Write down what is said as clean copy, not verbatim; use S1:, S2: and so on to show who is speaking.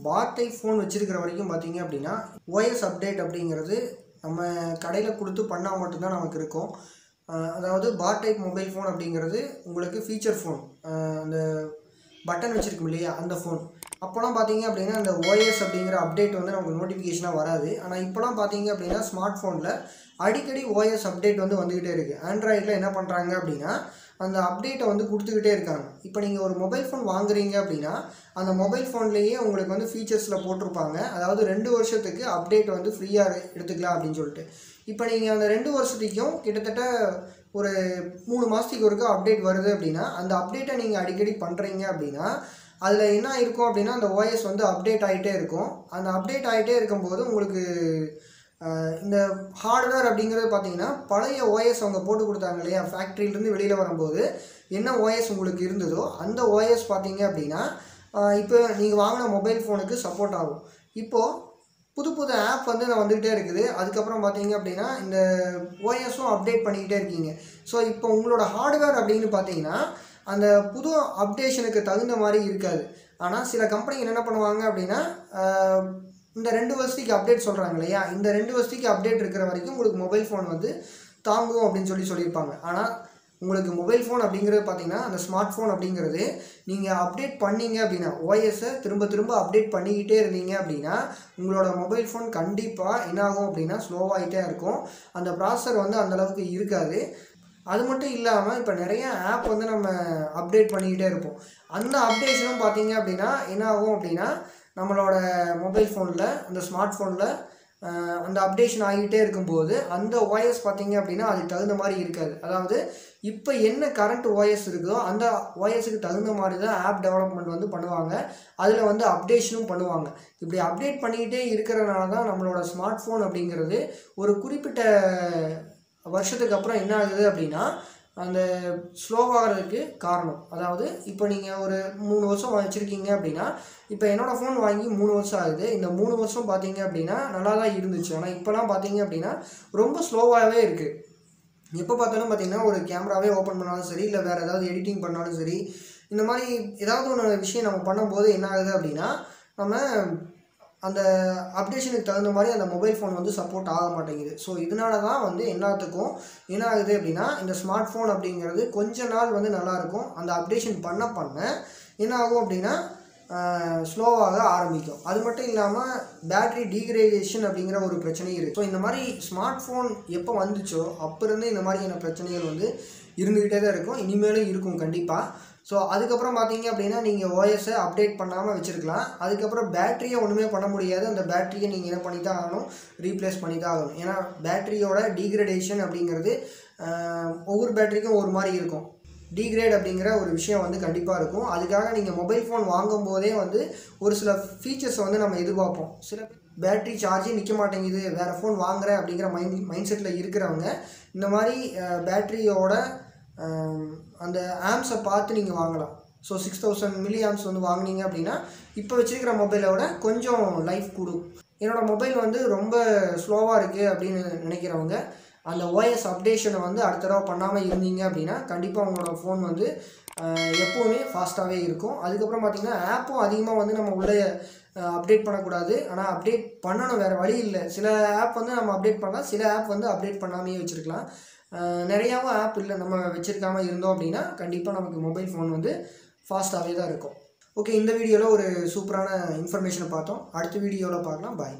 S1: பாட் type phone வச்சிருக்கிற வரைக்கும் பார்த்தீங்க அப்படின்னா ஓஎஸ் அப்டேட் அப்படிங்கிறது நம்ம கடையில் கொடுத்து பண்ணால் மட்டும்தான் நமக்கு இருக்கும். அதாவது பாட் டைப் மொபைல் ஃபோன் அப்படிங்கிறது உங்களுக்கு ஃபீச்சர் ஃபோன், அந்த பட்டன் வச்சுருக்கும் இல்லையா அந்த ஃபோன். அப்போலாம் பார்த்தீங்க அப்படின்னா அந்த ஓஎஸ் அப்படிங்கிற அப்டேட் வந்து நமக்கு நோட்டிஃபிகேஷனாக வராது. ஆனால் இப்போலாம் பார்த்தீங்க அப்படின்னா ஸ்மார்ட் ஃபோனில் அடிக்கடி ஓஎஸ் அப்டேட் வந்துக்கிட்டே இருக்குது. ஆண்ட்ராய்டில் என்ன பண்ணுறாங்க அப்படின்னா அந்த அப்டேட்டை கொடுத்துக்கிட்டே இருக்காங்க. இப்போ நீங்கள் ஒரு மொபைல் ஃபோன் வாங்குறீங்க அப்படின்னா அந்த மொபைல் ஃபோன்லேயே உங்களுக்கு ஃபீச்சர்ஸில் போட்டிருப்பாங்க. அதாவது 2 வருஷத்துக்கு அப்டேட் ஃப்ரீயாக எடுத்துக்கலாம் அப்படின்னு சொல்லிட்டு. இப்போ நீங்கள் அந்த 2 வருஷத்துக்கும் கிட்டத்தட்ட ஒரு 3 மாதத்துக்கு ஒருக்கா அப்டேட் வருது அப்படின்னா அந்த அப்டேட்டை நீங்கள் அடிக்கடி பண்ணுறீங்க அப்படின்னா அதில் என்ன இருக்கும் அப்படின்னா அந்த ஓஎஸ் அப்டேட் ஆகிட்டே இருக்கும். அந்த அப்டேட் ஆகிட்டே இருக்கும்போது உங்களுக்கு இந்த ஹார்ட்வேர் அப்படிங்கிறது பார்த்தீங்கன்னா பழைய ஓஎஸ் அவங்க போட்டு கொடுத்தாங்க இல்லையா, ஃபேக்ட்ரியிலேருந்து வெளியில் வரும்போது என்ன ஓஎஸ் உங்களுக்கு இருந்ததோ அந்த ஓஎஸ் பார்த்தீங்க அப்படின்னா இப்போ நீங்கள் வாங்கின மொபைல் ஃபோனுக்கு சப்போர்ட் ஆகும். இப்போது புது புது ஆப் வந்துக்கிட்டே இருக்குது. அதுக்கப்புறம் பார்த்தீங்க அப்படின்னா இந்த ஓஎஸும் அப்டேட் பண்ணிக்கிட்டே இருக்கீங்க. ஸோ இப்போ உங்களோட ஹார்ட்வேர் அப்படின்னு பார்த்தீங்கன்னா அந்த புது அப்டேஷனுக்கு தகுந்த மாதிரி இருக்காது. ஆனால் சில கம்பெனி என்ன பண்ணுவாங்க அப்படின்னா இந்த 2 வருஷத்துக்கு அப்டேட் சொல்கிறாங்க இல்லையா, இந்த 2 வருஷத்துக்கு அப்டேட் இருக்கிற வரைக்கும் உங்களுக்கு மொபைல் ஃபோன் தாங்கும் அப்படின்னு சொல்லியிருப்பாங்க. ஆனால் உங்களுக்கு மொபைல் ஃபோன் அப்படிங்கிறது பார்த்தீங்கன்னா அந்த ஸ்மார்ட் ஃபோன் அப்படிங்கிறது நீங்கள் அப்டேட் பண்ணீங்க அப்படின்னா ஓஎஸை திரும்ப திரும்ப அப்டேட் பண்ணிக்கிட்டே இருந்தீங்க அப்படின்னா உங்களோட மொபைல் ஃபோன் கண்டிப்பாக என்ன ஆகும் அப்படின்னா ஸ்லோவாகிட்டே இருக்கும். அந்த ப்ராசஸர் அந்தளவுக்கு இருக்காது. அது மட்டும் இல்லாமல் இப்போ நிறைய ஆப் நம்ம அப்டேட் பண்ணிக்கிட்டே இருப்போம். அந்த அப்டேஷனும் பார்த்தீங்க அப்படின்னா என்ன ஆகும் அப்படின்னா நம்மளோட மொபைல் ஃபோனில் அந்த ஸ்மார்ட் ஃபோனில் அந்த அப்டேஷன் ஆகிக்கிட்டே இருக்கும்போது அந்த ஓஎஸ் பார்த்தீங்க அப்படின்னா அதுக்கு தகுந்த மாதிரி இருக்காது. அதாவது இப்போ என்ன கரண்ட் ஓஎஸ் இருக்குதோ அந்த ஓஎஸுக்கு தகுந்த மாதிரி தான் ஆப் டெவலப்மெண்ட் பண்ணுவாங்க. அதில் அப்டேஷனும் பண்ணுவாங்க. இப்படி அப்டேட் பண்ணிக்கிட்டே இருக்கிறதுனால தான் நம்மளோட ஸ்மார்ட் ஃபோன் அப்படிங்கிறது ஒரு குறிப்பிட்ட வருஷத்துக்கு அப்புறம் என்ன ஆகுது அப்படின்னா அந்த ஸ்லோவாகிறதுக்கு காரணம். அதாவது இப்போ நீங்கள் ஒரு 3 வருஷம் வச்சுருக்கீங்க அப்படின்னா இப்போ என்னோடய ஃபோன் வாங்கி 3 வருஷம் ஆகுது. இந்த 3 வருஷம் பார்த்தீங்க அப்படின்னா நல்லா தான் இருந்துச்சு. ஆனால் இப்போலாம் பார்த்தீங்க அப்படின்னா ரொம்ப ஸ்லோவாகவே இருக்குது. எப்போ பார்த்தாலும் பார்த்தீங்கன்னா ஒரு கேமராவே ஓப்பன் பண்ணாலும் சரி, இல்லை வேறு ஏதாவது எடிட்டிங் பண்ணாலும் சரி, இந்த மாதிரி ஏதாவது ஒரு விஷயம் நம்ம பண்ணும்போது என்ன ஆகுது அப்படின்னா நம்ம அந்த அப்டேஷனுக்கு தகுந்த மாதிரி அந்த மொபைல் ஃபோன் சப்போர்ட் ஆக மாட்டேங்குது. ஸோ இதனால தான் எல்லாத்துக்கும் என்ன ஆகுது அப்படின்னா இந்த ஸ்மார்ட் ஃபோன் அப்படிங்கிறது கொஞ்ச நாள் நல்லாயிருக்கும். அந்த அப்டேஷன் பண்ண என்ன ஆகும் அப்படின்னா ஸ்லோவாக ஆரம்பிக்கும். அது மட்டும் இல்லாமல் பேட்ரி டீக்ரேடேஷன் அப்படிங்கிற ஒரு பிரச்சனையும் இருக்குது. ஸோ இந்த மாதிரி ஸ்மார்ட் ஃபோன் எப்போ வந்துச்சோ அப்போ இருந்து இந்த மாதிரியான பிரச்சனைகள் இருந்துக்கிட்டே தான் இருக்கும், இனிமேலும் இருக்கும் கண்டிப்பாக. ஸோ அதுக்கப்புறம் பார்த்தீங்க அப்படின்னா நீங்கள் ஓஎஸை அப்டேட் பண்ணாமல் வச்சுருக்கலாம். அதுக்கப்புறம் பேட்டரியை ஒன்றுமே பண்ண முடியாது. அந்த பேட்டரியை நீங்கள் என்ன பண்ணி தான் ஆகணும், ரீப்ளேஸ் பண்ணி தான் ஆகணும். ஏன்னா பேட்டரியோட டீக்ரேடேஷன் அப்படிங்கிறது ஒவ்வொரு பேட்டரிக்கும் ஒரு மாதிரி இருக்கும். டீக்ரேட் அப்படிங்கிற ஒரு விஷயம் கண்டிப்பாக இருக்கும். அதுக்காக நீங்கள் மொபைல் ஃபோன் வாங்கும் போதே ஒரு சில ஃபீச்சர்ஸை நம்ம எதிர்பார்ப்போம். சில பேட்டரி சார்ஜே நிற்க மாட்டேங்குது, வேறு ஃபோன் வாங்குகிறேன் அப்படிங்கிற மைண்ட் செட்டில் இருக்கிறவங்க இந்த மாதிரி பேட்டரியோட அந்த ஆம்ஸை பார்த்து நீங்கள் வாங்கலாம். ஸோ 6000 மில்லி ஆம்ஸ் வாங்கினீங்க அப்படின்னா இப்போ வச்சுருக்கிற மொபைலோட கொஞ்சம் லைஃப் கொடுக்கும். என்னோடய மொபைல் ரொம்ப ஸ்லோவாக இருக்குது அப்படின்னு நினைக்கிறவங்க அந்த ஓஎஸ் அப்டேஷனை அடுத்த தடவை பண்ணாமல் இருந்தீங்க அப்படின்னா கண்டிப்பாக உங்களோட ஃபோன் எப்போவுமே ஃபாஸ்ட்டாகவே இருக்கும். அதுக்கப்புறம் பார்த்திங்கன்னா ஆப்பும் அதிகமாக நம்ம உள்ளே அப்டேட் பண்ணக்கூடாது. ஆனால் அப்டேட் பண்ணணும், வேறு வழி இல்லை. சில ஆப் நம்ம அப்டேட் பண்ணலாம், சில ஆப் அப்டேட் பண்ணாமே வச்சுருக்கலாம். நிறையாவும் ஆப் இல்லை நம்ம வச்சுருக்காமல் இருந்தோம் அப்படின்னா கண்டிப்பாக நமக்கு மொபைல் ஃபோன் ஃபாஸ்ட்டாகவே தான் இருக்கும். ஓகே, இந்த வீடியோவில் ஒரு சூப்பரான இன்ஃபர்மேஷனை பார்த்தோம். அடுத்த வீடியோவில் பார்க்கலாம். பாய்.